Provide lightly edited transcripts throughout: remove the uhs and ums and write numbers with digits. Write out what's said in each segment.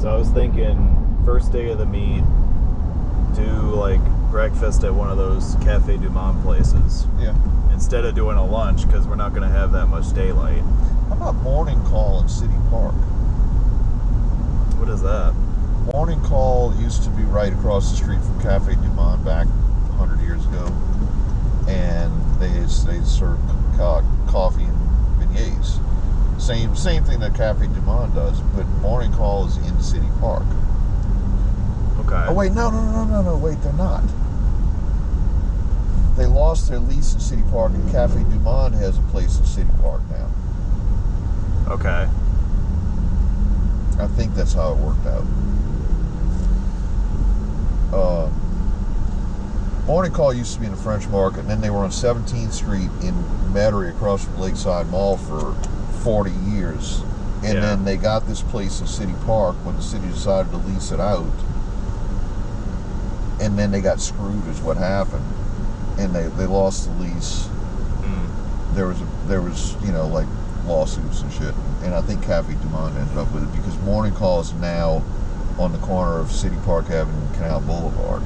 So I was thinking, first day of the meet, do like breakfast at one of those Cafe Du Monde places. Yeah. Instead of doing a lunch, because we're not going to have that much daylight. How about morning call in City Park? What is that? Morning call used to be right across the street from Cafe Du Monde back 100 years ago, and they serve coffee and beignets. Same thing that Cafe Du Monde does, but morning call is in City Park. Okay. Oh wait, no, wait, they're not. They lost their lease in City Park, and Cafe Du Monde has a place in City Park now. Okay. I think that's how it worked out. Morning call used to be in the French Market, and then they were on 17th Street in Metairie across from Lakeside Mall for 40 years. And then they got this place in City Park when the city decided to lease it out. And then they got screwed is what happened. And they lost the lease. There was like lawsuits and shit. And I think Cafe Du Monde ended up with it because morning call is now on the corner of City Park Avenue and Canal Boulevard.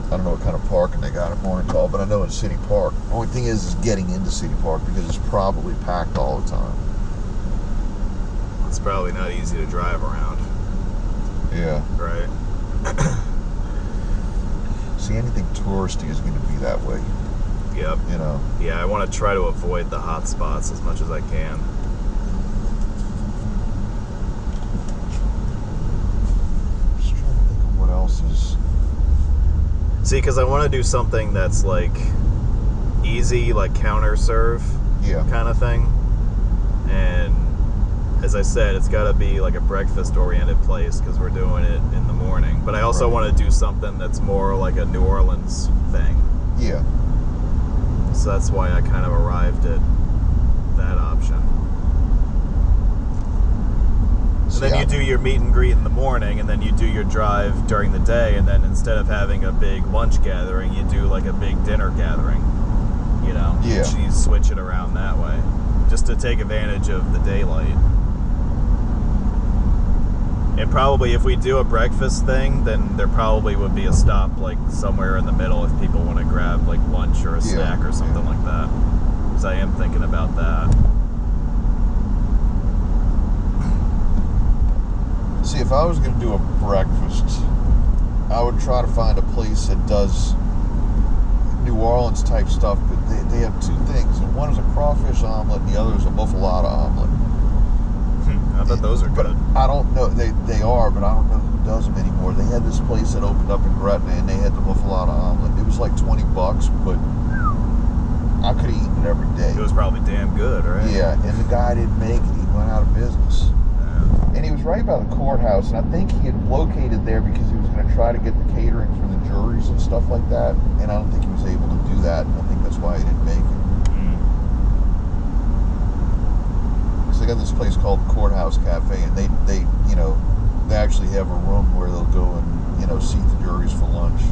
I don't know what kind of parking they got at morning call, but I know in City Park. The only thing is getting into City Park because it's probably packed all the time. It's probably not easy to drive around. Yeah. Right. See, anything touristy is going to be that way. Yep. You know? Yeah, I want to try to avoid the hot spots as much as I can. Just trying to think of what else is... See, because I want to do something that's like easy, like counter serve kind of thing. And as I said, it's got to be like a breakfast oriented place because we're doing it in the morning. But I also want to do something that's more like a New Orleans thing. Yeah. So that's why I kind of arrived at that option. And then you do your meet and greet in the morning, and then you do your drive during the day, and then instead of having a big lunch gathering, you do like a big dinner gathering, you know? Yeah. And you switch it around that way, just to take advantage of the daylight. And probably if we do a breakfast thing, then there probably would be a stop like somewhere in the middle if people want to grab like lunch or a snack or something like that. Because I am thinking about that. See, if I was going to do a breakfast, I would try to find a place that does New Orleans type stuff, but they have two things. And one is a crawfish omelet, and the other is a muffaletta omelet. I bet those are good. I don't know. They are, but I don't know who does them anymore. They had this place that opened up in Gretna, and they had the muffaletta omelet. It was like $20, but I could have eaten it every day. It was probably damn good, right? Yeah, and the guy didn't make it. He went out of business. And he was right by the courthouse, and I think he had located there because he was going to try to get the catering for the juries and stuff like that, and I don't think he was able to do that, and I think that's why he didn't make it. So they got this place called Courthouse Cafe, and they actually have a room where they'll go and, seat the juries for lunch.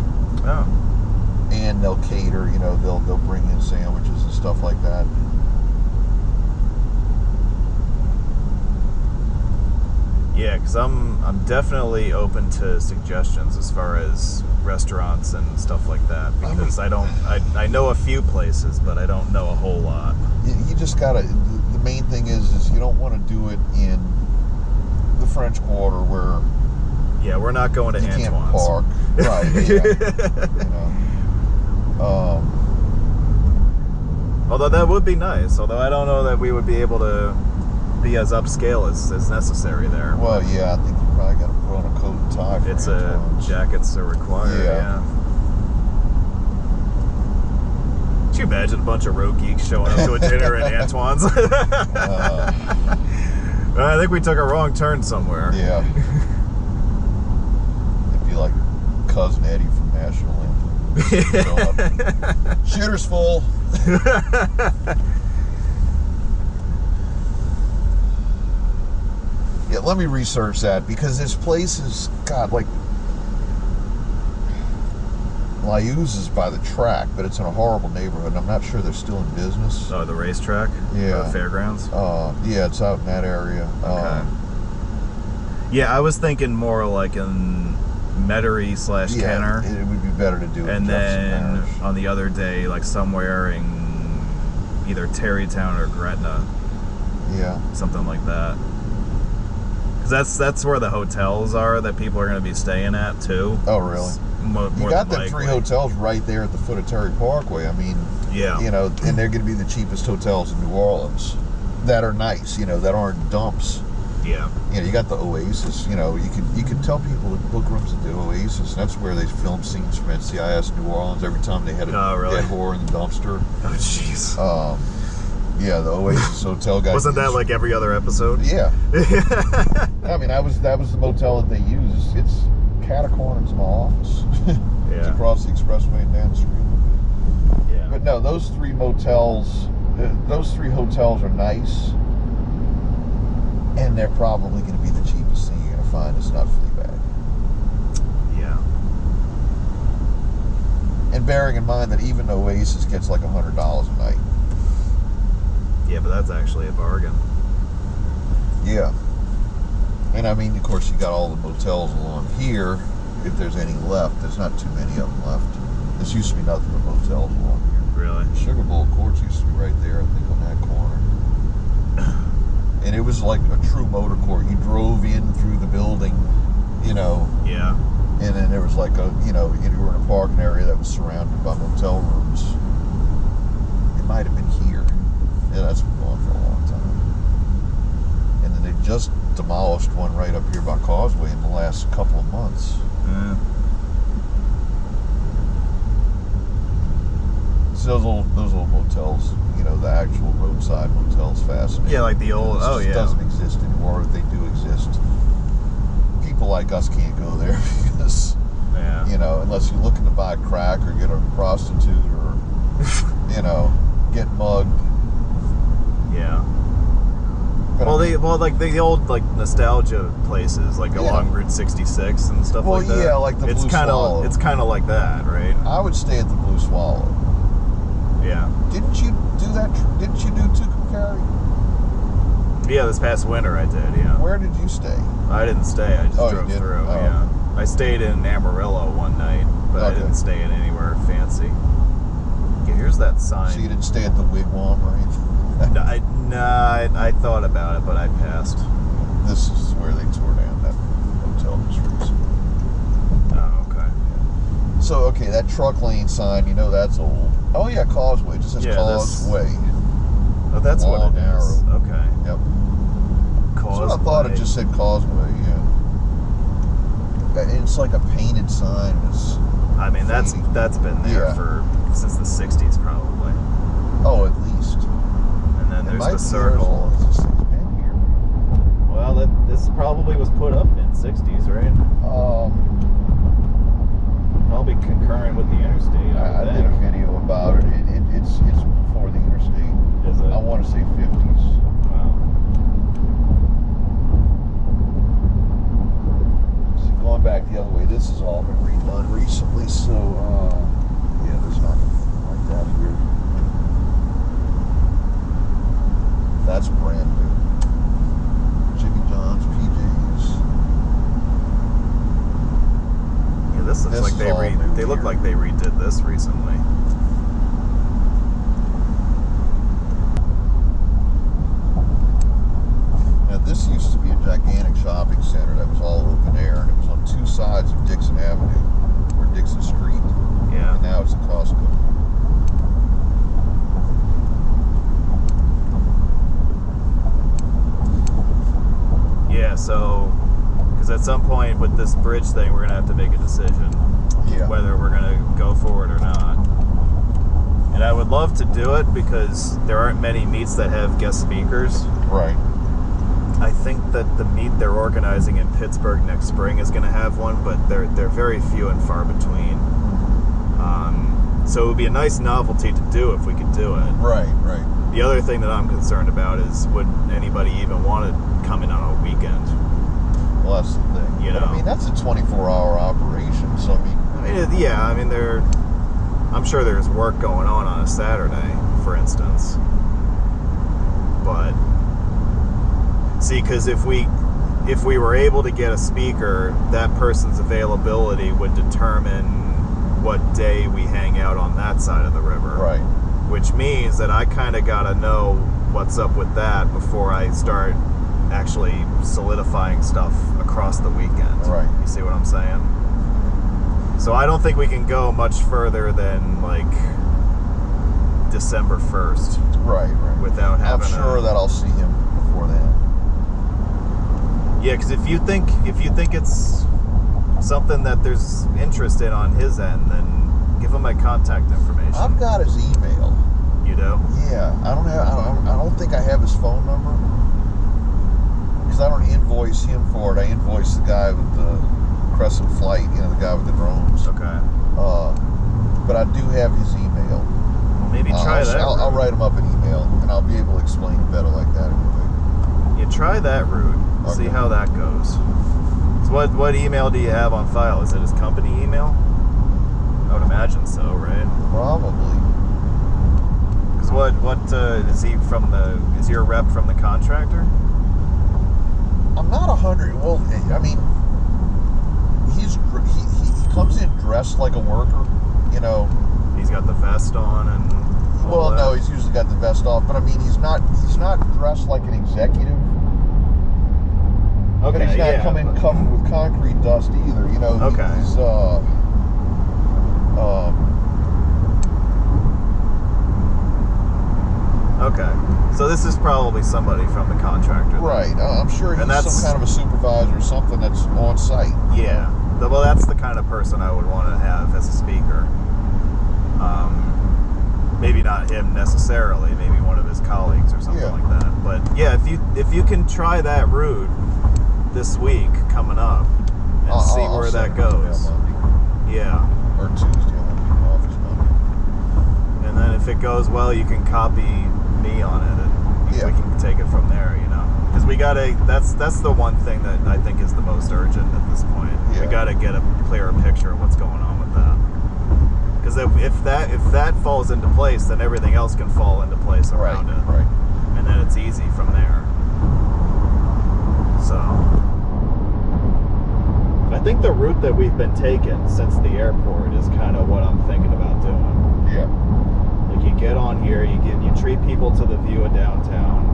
Oh. And they'll cater, they'll bring in sandwiches and stuff like that. Yeah, because I'm definitely open to suggestions as far as restaurants and stuff like that. Because I know a few places, but I don't know a whole lot. You just gotta. The main thing is you don't want to do it in the French Quarter where. Yeah, we're not going to Antoine's. You can't park, right? Although that would be nice. Although I don't know that we would be able to be as upscale as necessary there. Well, yeah, I think you probably got to put on a coat and tie for Antoine's. Jackets are required, yeah. Could you imagine a bunch of road geeks showing up to a dinner at Antoine's? I think we took a wrong turn somewhere. Yeah. It'd be like Cousin Eddie from National Anthem. Shooter's full. Yeah, let me research that because this place is, God, like Lyuz is by the track, but it's in a horrible neighborhood, and I'm not sure they're still in business. Oh, the racetrack? Yeah. Or the fairgrounds? Yeah, it's out in that area. Okay. Yeah, I was thinking more like in Metairie / Kenner. It would be better to do it. And then on the other day, like somewhere in either Tarrytown or Gretna. Yeah. Something like that. Because that's where the hotels are that people are going to be staying at, too. Oh, really? You got the 3 hotels right there at the foot of Terry Parkway. I mean, yeah. You know, and they're going to be the cheapest hotels in New Orleans that are nice, you know, that aren't dumps. Yeah. You know, you got the Oasis, you know, you can tell people to book rooms at the Oasis, and that's where they film scenes from NCIS New Orleans every time they had a dead whore in the dumpster. Oh, jeez. Yeah, the Oasis Hotel guy. Wasn't that like every other episode? Yeah. I mean, that was the motel that they use. It's cat corner to my office. Yeah. It's across the expressway and down the street. Yeah. But no, those 3 motels, those 3 hotels are nice, and they're probably going to be the cheapest thing you're going to find. It's not Fleabag. Yeah. And bearing in mind that even Oasis gets like $100 a night. Yeah, but that's actually a bargain. Yeah. And I mean, of course, you got all the motels along here. If there's any left, there's not too many of them left. This used to be nothing but motels along here. Really? Sugar Bowl Courts used to be right there, I think, on that corner. And it was like a true motor court. You drove in through the building, you know. Yeah. And then there was like a, you know, you were in a parking area that was surrounded by motel rooms. It might have been here. Yeah, that's been going for a long time. And then they just demolished one right up here by Causeway in the last couple of months. Yeah. So those little motels, you know, the actual roadside motels, fascinating. Yeah, like the old. Oh, yeah. It doesn't exist anymore. If they do exist, people like us can't go there because, you know, unless you're looking to buy crack or get a prostitute or, you know, get mugged. Yeah. Well, like the old like nostalgia places, like along Route 66 and stuff like that. Well, yeah, like the Blue Swallow. It's kind of like that, right? I would stay at the Blue Swallow. Yeah. Didn't you do that? Didn't you do Tucumcari? Yeah, this past winter I did. Yeah. Where did you stay? I didn't stay. I just drove through. Oh. Yeah. I stayed in Amarillo one night, but I didn't stay in anywhere fancy. Yeah, here's that sign. So you didn't stay at the Wigwam or anything? I thought about it, but I passed. This is where they tore down that hotel district. Oh, okay. So, okay, that truck lane sign, you know that's old. Oh, yeah, Causeway. It just says Causeway. Oh, that's what it is. Okay. Yep. Causeway. So I thought it just said Causeway, yeah. It's like a painted sign. I mean, that's been there since the 60s, probably. Oh, at least. And then there's the circle. Well, this probably was put up in the 60s, right? Probably concurrent with the interstate. I did a video about it. It's before the interstate. Is it? I want to say 50s. Wow. So going back the other way, this has all been redone recently. So yeah, there's nothing like that here. That's brand new. Jimmy John's, PJs. Yeah, this looks like they look like they redid this recently. Now this used to be a gigantic shopping center that was all open air, and it was on 2 sides of Dixon Avenue, or Dixon Street. Yeah. And now it's a Costco. Yeah, so, because at some point with this bridge thing, we're going to have to make a decision whether we're going to go for it or not. And I would love to do it because there aren't many meets that have guest speakers. Right. I think that the meet they're organizing in Pittsburgh next spring is going to have one, but they're very few and far between. So it would be a nice novelty to do if we could do it. Right, right. The other thing that I'm concerned about is would anybody even want to come in on a weekend? Well, that's the thing. You know? But, I mean, that's a 24-hour operation, so I mean... Yeah, I mean, I'm sure there's work going on a Saturday, for instance. But see, because if we were able to get a speaker, that person's availability would determine what day we hang out on that side of the river. Right. Which means that I kind of got to know what's up with that before I start actually solidifying stuff across the weekend. Right. You see what I'm saying? So I don't think we can go much further than like December 1st. Right. Without having. I'm sure that I'll see him before then. Yeah, because if you think it's something that there's interest in on his end, then give him my contact information. I've got his email. You do? Yeah, I don't think I have his phone number because I don't invoice him for it. I invoice the guy with the Crescent Flight, the guy with the drones. Okay. But I do have his email. Well, maybe try that. I'll write him up an email, and I'll be able to explain it better like that. You try that route. Okay. See how that goes. So what email do you have on file? Is it his company email? I would imagine so, right? Probably. Because what is he from the? Is he a rep from the contractor? I'm not 100. Well, I mean, he comes in dressed like a worker, He's got the vest on and. Well, no, he's usually got the vest off, but I mean, he's not dressed like an executive. Okay, but he's not covered with concrete dust either. Okay. He's Okay, so this is probably somebody from the contractor. Then. Right. I'm sure he's some kind of a supervisor or something that's on site. Yeah. Well, that's the kind of person I would want to have as a speaker. Maybe not him necessarily. Maybe one of his colleagues or something like that. But yeah, if you can try that route this week coming up and see where that goes. Yeah. Or Tuesday. I'll be in office Monday. And then if it goes well, you can copy me on it, and we can take it from there. Because we gotta. That's the one thing that I think is the most urgent at this point. Yeah. We gotta get a clearer picture of what's going on with that. Because if that falls into place, then everything else can fall into place around it. Right. And then it's easy from there. So I think the route that we've been taking since the airport is kind of what I'm thinking about doing. Yeah. Like you get on here, you treat people to the view of downtown,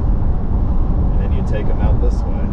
and then you take them out this way.